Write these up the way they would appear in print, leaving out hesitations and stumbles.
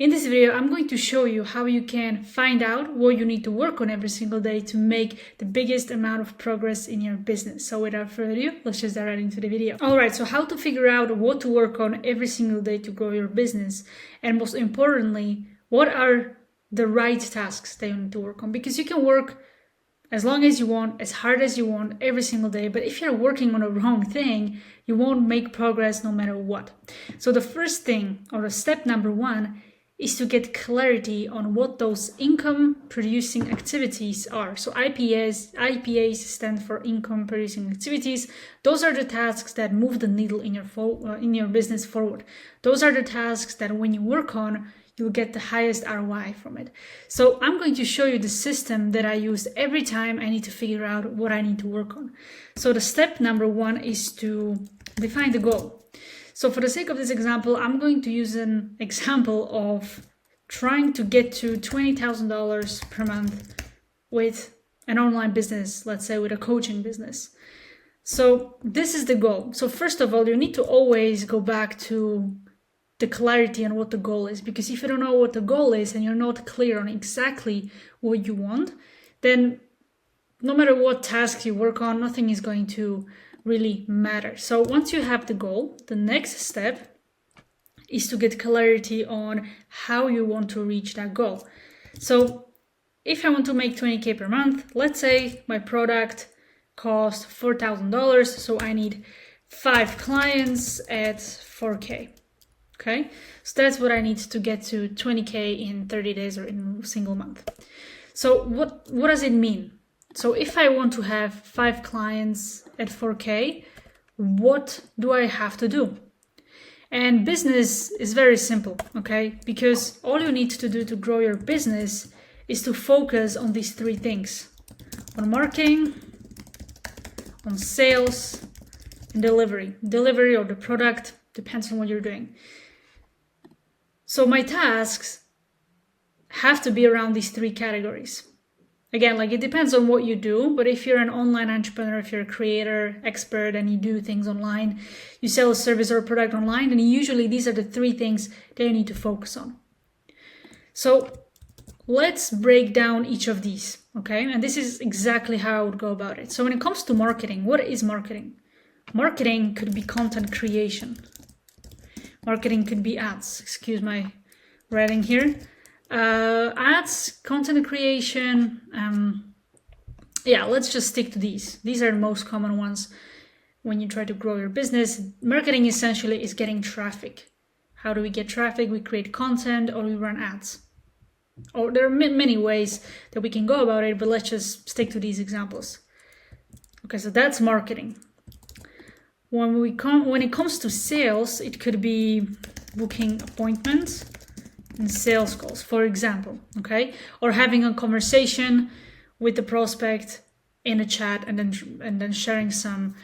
In this video, I'm going to show you how you can find out what you need to work on every single day to make the biggest amount of progress in your business. So without further ado, let's just dive right into the video. All right, so how to figure out what to work on every single day to grow your business. And most importantly, what are the right tasks that you need to work on? Because you can work as long as you want, as hard as you want, every single day. But if you're working on the wrong thing, you won't make progress no matter what. So the first thing, or the step number one, is to get clarity on what those income producing activities are. So IPAs stand for income producing activities. Those are the tasks that move the needle in your business forward. Those are the tasks that when you work on, you'll get the highest ROI from it. So I'm going to show you the system that I use every time I need to figure out what I need to work on. So the step number one is to define the goal. So for the sake of this example, I'm going to use an example of trying to get to $20,000 per month with an online business, let's say with a coaching business. So this is the goal. So first of all, you need to always go back to the clarity on what the goal is, because if you don't know what the goal is and you're not clear on exactly what you want, then no matter what tasks you work on, nothing is going to really matter. So once you have the goal, the next step is to get clarity on how you want to reach that goal. So if I want to make 20K per month, let's say my product costs $4,000, so I need 5 clients at 4K. Okay, so that's what I need to get to 20K in 30 days or in a single month. So what does it mean? So if I want to have 5 clients at 4K, what do I have to do? And business is very simple, okay? Because all you need to do to grow your business is to focus on these 3 things: on marketing, on sales, and delivery. Delivery or the product depends on what you're doing. So my tasks have to be around these 3 categories. Again, like it depends on what you do, but if you're an online entrepreneur, if you're a creator, expert, and you do things online, you sell a service or a product online, then usually these are the 3 things that you need to focus on. So let's break down each of these, okay? And this is exactly how I would go about it. So when it comes to marketing, what is marketing? Marketing could be content creation. Marketing could be ads. Excuse my writing here. Ads, content creation. Let's just stick to these. These are the most common ones when you try to grow your business. Marketing essentially is getting traffic. How do we get traffic? We create content or we run ads. Or there are many ways that we can go about it, but let's just stick to these examples. Okay, so that's marketing. When it comes to sales, it could be booking appointments and sales calls, for example, okay? Or having a conversation with the prospect in a chat and then sharing some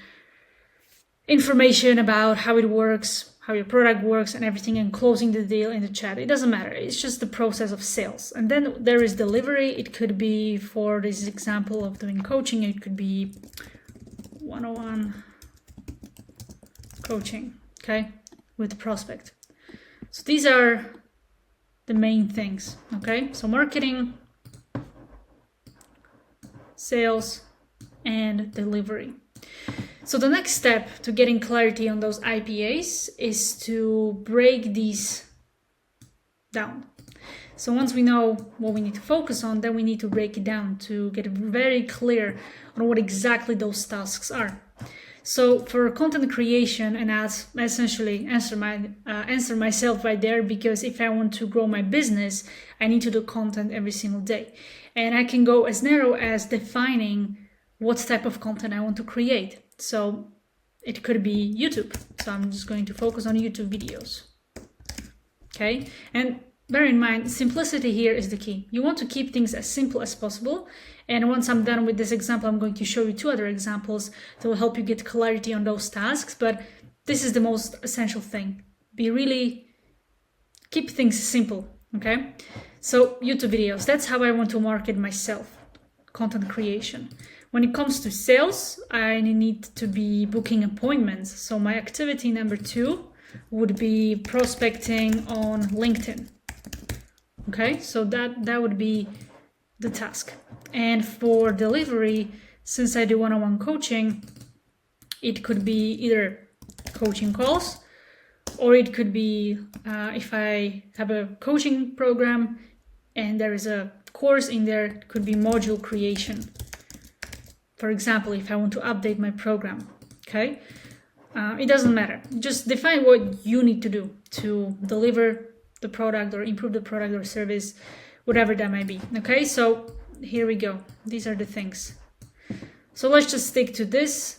information about how it works, how your product works and everything, and closing the deal in the chat. It doesn't matter. It's just the process of sales. And then there is delivery. It could be, for this example of doing coaching, it could be one-on-one coaching, okay, with the prospect. So these are the main things, okay? So marketing, sales, and delivery. So the next step to getting clarity on those IPAs is to break these down. So once we know what we need to focus on, then we need to break it down to get very clear on what exactly those tasks are. So for content creation, and I'll essentially answer myself right there, because if I want to grow my business, I need to do content every single day. And I can go as narrow as defining what type of content I want to create. So it could be YouTube. So I'm just going to focus on YouTube videos. Okay. And bear in mind, simplicity here is the key. You want to keep things as simple as possible. And once I'm done with this example, I'm going to show you 2 other examples that will help you get clarity on those tasks. But this is the most essential thing. Keep things simple, okay? So YouTube videos, that's how I want to market myself. Content creation. When it comes to sales, I need to be booking appointments. So my activity number 2 would be prospecting on LinkedIn. Okay, so that would be the task. And for delivery, since I do one-on-one coaching, it could be either coaching calls, or it could be if I have a coaching program and there is a course in there, it could be module creation. For example, if I want to update my program, okay? It doesn't matter. Just define what you need to do to deliver the product or improve the product or service, whatever that might be, okay? So here we go. These are the things. So let's just stick to this,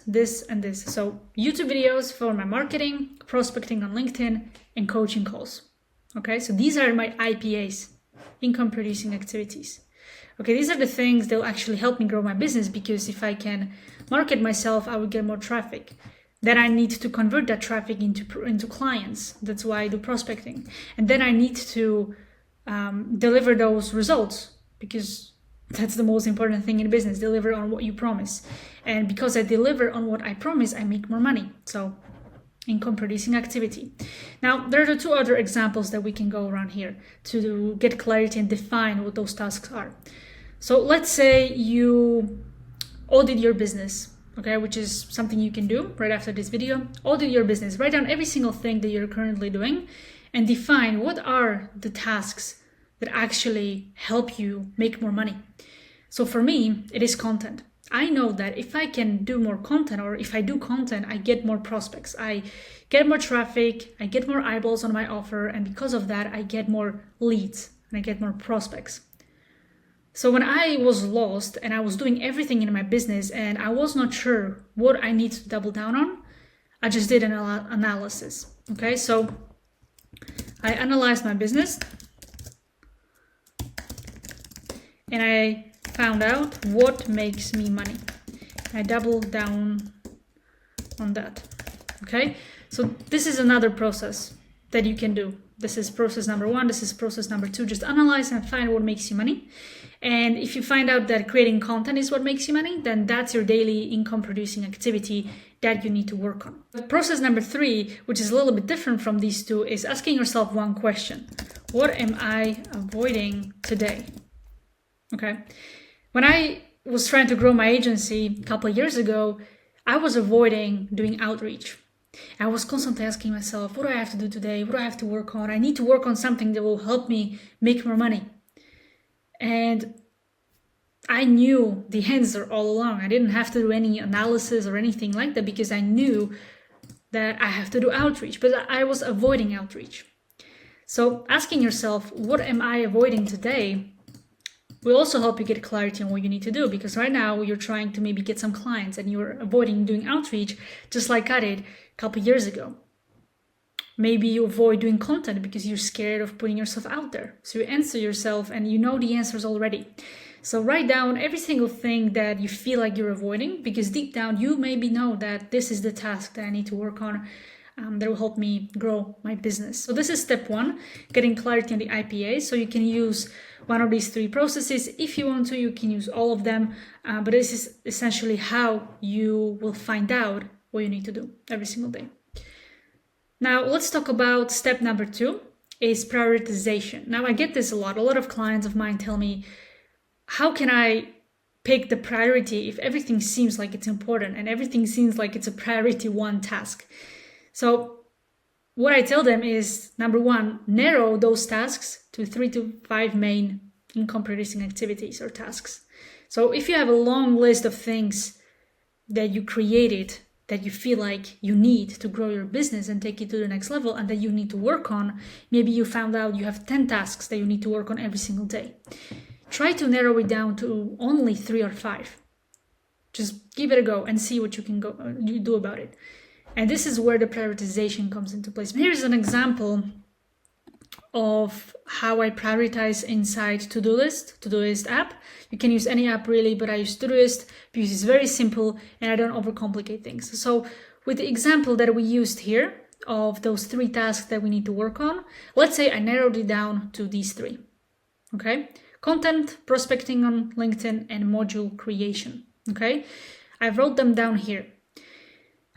and this. So YouTube videos for my marketing, prospecting on LinkedIn, and coaching calls. Okay, so these are my IPAs, income producing activities. Okay, these are the things that will actually help me grow my business, because if I can market myself, I will get more traffic. Then I need to convert that traffic into clients. That's why I do prospecting. And then I need to deliver those results, because that's the most important thing in business, deliver on what you promise. And because I deliver on what I promise, I make more money. So income producing activity. Now, there are the two other examples that we can go around here to get clarity and define what those tasks are. So let's say you audit your business, okay, which is something you can do right after this video. Audit your business, write down every single thing that you're currently doing and define what are the tasks that actually help you make more money. So for me, it is content. I know that if I can do more content, or if I do content, I get more prospects. I get more traffic, I get more eyeballs on my offer, and because of that, I get more leads and I get more prospects. So when I was lost and I was doing everything in my business and I was not sure what I need to double down on, I just did an analysis. Okay, so I analyzed my business and I found out what makes me money. I doubled down on that. Okay, so this is another process that you can do. This is process number 1. This is process number 2. Just analyze and find what makes you money. And if you find out that creating content is what makes you money, then that's your daily income producing activity that you need to work on. Process number 3, which is a little bit different from these two, is asking yourself one question. What am I avoiding today? Okay. When I was trying to grow my agency a couple of years ago, I was avoiding doing outreach. I was constantly asking myself, what do I have to do today? What do I have to work on? I need to work on something that will help me make more money. And I knew the answer all along. I didn't have to do any analysis or anything like that, because I knew that I have to do outreach, but I was avoiding outreach. So asking yourself, what am I avoiding today, will also help you get clarity on what you need to do, because right now you're trying to maybe get some clients and you're avoiding doing outreach, just like I did a couple of years ago. Maybe you avoid doing content because you're scared of putting yourself out there. So you answer yourself and you know the answers already. So write down every single thing that you feel like you're avoiding, because deep down you maybe know that this is the task that I need to work on that will help me grow my business. So this is step 1, getting clarity on the IPA. So you can use one of these 3 processes. If you want to, you can use all of them. But this is essentially how you will find out what you need to do every single day. Now, let's talk about step number 2, is prioritization. Now, I get this a lot. A lot of clients of mine tell me, how can I pick the priority if everything seems like it's important and everything seems like it's a priority 1 task? So what I tell them is, number 1, narrow those tasks to 3 to 5 main income producing activities or tasks. So if you have a long list of things that you created that you feel like you need to grow your business and take it to the next level and that you need to work on, maybe you found out you have 10 tasks that you need to work on every single day. Try to narrow it down to only 3 or 5. Just give it a go and see what you can do about it. And this is where the prioritization comes into place. Here's an example of how I prioritize inside Todoist app. You can use any app really, but I use Todoist because it's very simple and I don't overcomplicate things. So with the example that we used here of those 3 tasks that we need to work on, let's say I narrowed it down to these 3. Okay? Content, prospecting on LinkedIn, and module creation. Okay? I wrote them down here.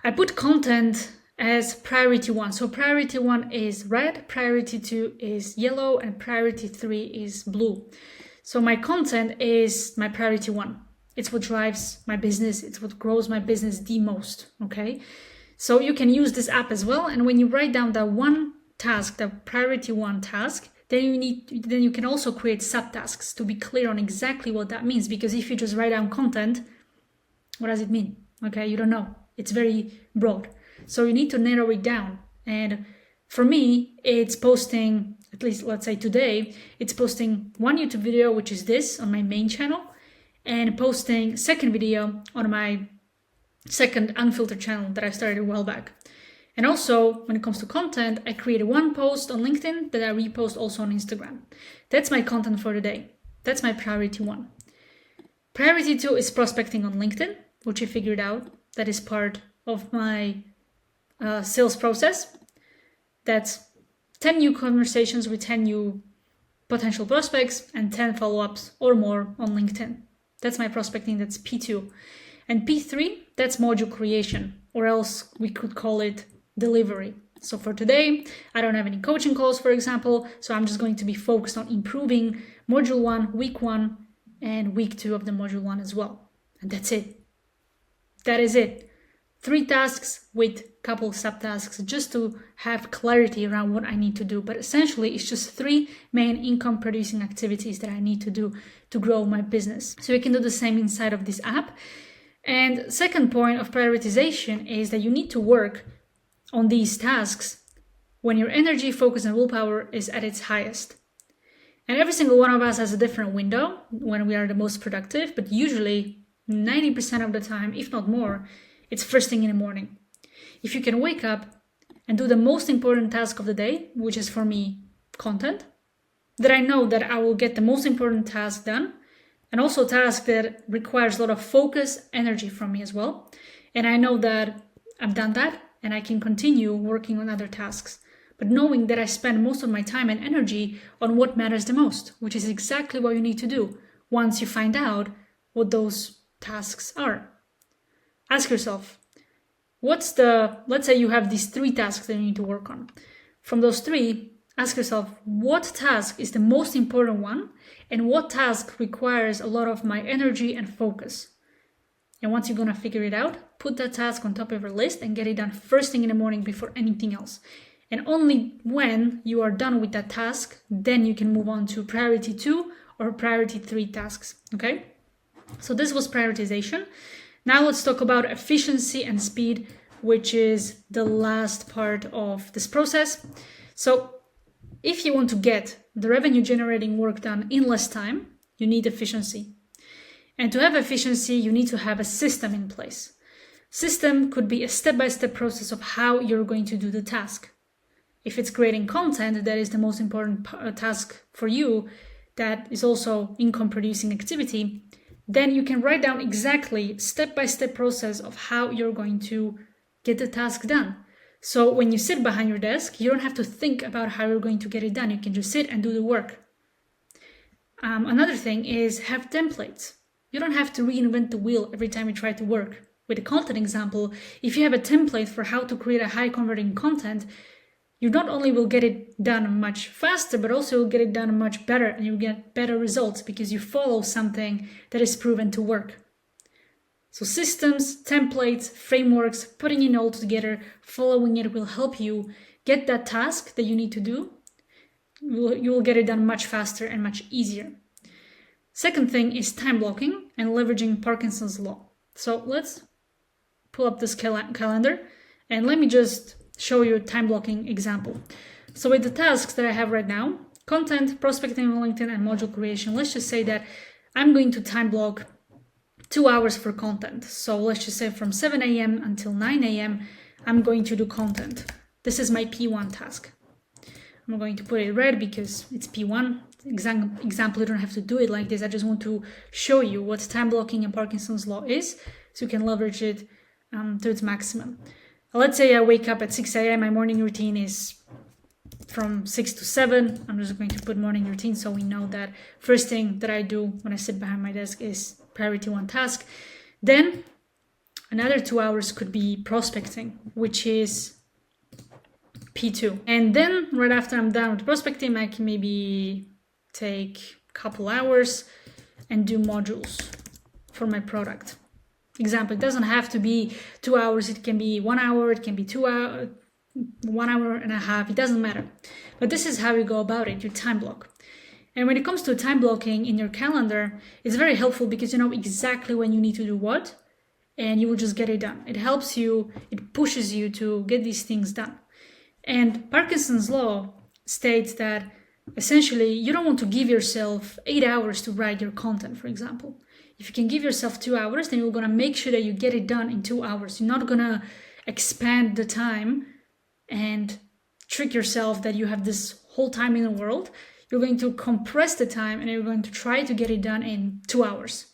I put content as priority 1. So priority 1 is red, priority 2 is yellow, and priority 3 is blue. So my content is my priority 1. It's what drives my business. It's what grows my business the most, okay? So you can use this app as well. And when you write down that one task, the priority 1 task, then you can also create subtasks to be clear on exactly what that means. Because if you just write down content, what does it mean? Okay, you don't know. It's very broad. So you need to narrow it down. And for me, it's posting, at least let's say today, it's posting one YouTube video, which is this on my main channel, and posting second video on my second unfiltered channel that I started a while back. And also, when it comes to content, I created one post on LinkedIn that I repost also on Instagram. That's my content for the day. That's my priority 1. Priority 2 is prospecting on LinkedIn, which I figured out that is part of my sales process. That's 10 new conversations with 10 new potential prospects and 10 follow-ups or more on LinkedIn. That's my prospecting, that's P2. And P3, that's module creation, or else we could call it delivery. So for today, I don't have any coaching calls, for example, so I'm just going to be focused on improving module 1, week 1, and week 2 of the module 1 as well. And that's it. That is it. 3 tasks with a couple subtasks just to have clarity around what I need to do. But essentially, it's just 3 main income producing activities that I need to do to grow my business. So you can do the same inside of this app. And second point of prioritization is that you need to work on these tasks when your energy, focus, and willpower is at its highest. And every single one of us has a different window when we are the most productive, but usually 90% of the time, if not more, it's first thing in the morning. If you can wake up and do the most important task of the day, which is for me content, that I know that I will get the most important task done, and also a task that requires a lot of focus, energy from me as well. And I know that I've done that and I can continue working on other tasks. But knowing that I spend most of my time and energy on what matters the most, which is exactly what you need to do once you find out what those tasks are. Ask yourself, let's say you have these 3 tasks that you need to work on. From those 3, ask yourself, what task is the most important one and what task requires a lot of my energy and focus? And once you're going to figure it out, put that task on top of your list and get it done first thing in the morning before anything else. And only when you are done with that task, then you can move on to priority 2 or priority 3 tasks, okay? So this was prioritization. Now let's talk about efficiency and speed, which is the last part of this process. So if you want to get the revenue generating work done in less time, you need efficiency. And to have efficiency, you need to have a system in place. System could be a step-by-step process of how you're going to do the task. If it's creating content, that is the most important task for you, that is also income producing activity, then you can write down exactly step-by-step process of how you're going to get the task done. So when you sit behind your desk, you don't have to think about how you're going to get it done. You can just sit and do the work. Another thing is have templates. You don't have to reinvent the wheel every time you try to work. With a content example, if you have a template for how to create a high converting content, you not only will get it done much faster, but also you'll get it done much better and you'll get better results because you follow something that is proven to work. So systems, templates, frameworks, putting it all together, following it will help you get that task that you need to do. You will get it done much faster and much easier. Second thing is time blocking and leveraging Parkinson's law. So let's pull up this calendar and let me just show you a time blocking example. So with the tasks that I have right now, content, prospecting on LinkedIn, and module creation, let's just say that I'm going to time block 2 hours for content. So let's just say from 7 a.m. until 9 a.m. I'm going to do content. This is my P1 task. I'm going to put it red because it's P1. Example, you don't have to do it like this. I just want to show you what time blocking and Parkinson's law is so you can leverage it to its maximum. Let's say I wake up at 6 a.m. My morning routine is from 6 to 7. I'm just going to put morning routine so we know that first thing that I do when I sit behind my desk is priority 1 task. Then another 2 hours could be prospecting, which is P2. And then right after I'm done with prospecting, I can maybe take a couple hours and do modules for my product. Example, it doesn't have to be 2 hours, it can be 1 hour, it can be 2 hours, 1 hour and a half, it doesn't matter. But this is how you go about it, you time block. And when it comes to time blocking in your calendar, it's very helpful because you know exactly when you need to do what, and you will just get it done. It helps you, it pushes you to get these things done. And Parkinson's law states that essentially you don't want to give yourself 8 hours to write your content, for example. If you can give yourself 2 hours, then you're going to make sure that you get it done in 2 hours. You're not going to expand the time and trick yourself that you have this whole time in the world. You're going to compress the time and you're going to try to get it done in 2 hours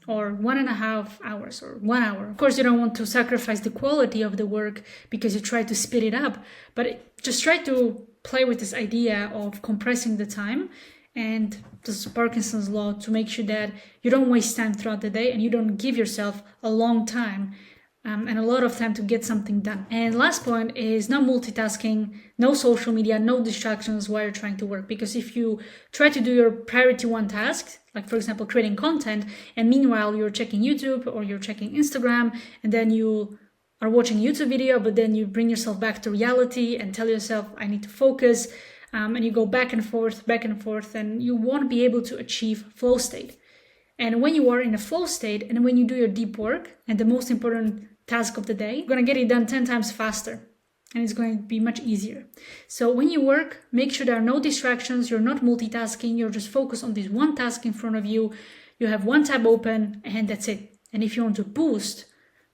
or 1.5 hours or 1 hour. Of course, you don't want to sacrifice the quality of the work because you try to speed it up, but just try to play with this idea of compressing the time and this is Parkinson's law to make sure that you don't waste time throughout the day and you don't give yourself a long time and a lot of time to get something done. And last point is no multitasking, no social media, no distractions while you're trying to work. Because if you try to do your priority one task, like for example, creating content, and meanwhile you're checking YouTube or you're checking Instagram, and then you are watching YouTube video, but then you bring yourself back to reality and tell yourself, I need to focus, and you go back and forth, and you won't be able to achieve flow state. And when you are in a flow state and when you do your deep work and the most important task of the day, you're going to get it done 10 times faster and it's going to be much easier. So when you work, make sure there are no distractions, you're not multitasking, you're just focused on this one task in front of you, you have one tab open and that's it. And if you want to boost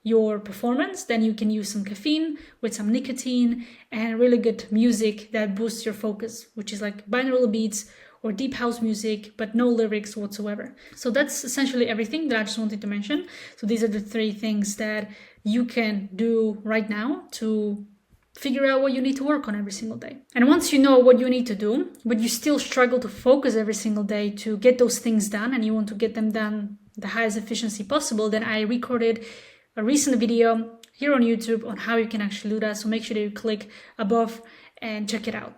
your performance, then you can use some caffeine with some nicotine and really good music that boosts your focus, which is like binaural beats or deep house music, but no lyrics whatsoever. So that's essentially everything that I just wanted to mention. So these are the 3 things that you can do right now to figure out what you need to work on every single day. And once you know what you need to do, but you still struggle to focus every single day to get those things done and you want to get them done the highest efficiency possible, then I recorded a recent video here on YouTube on how you can actually do that. So make sure that you click above and check it out.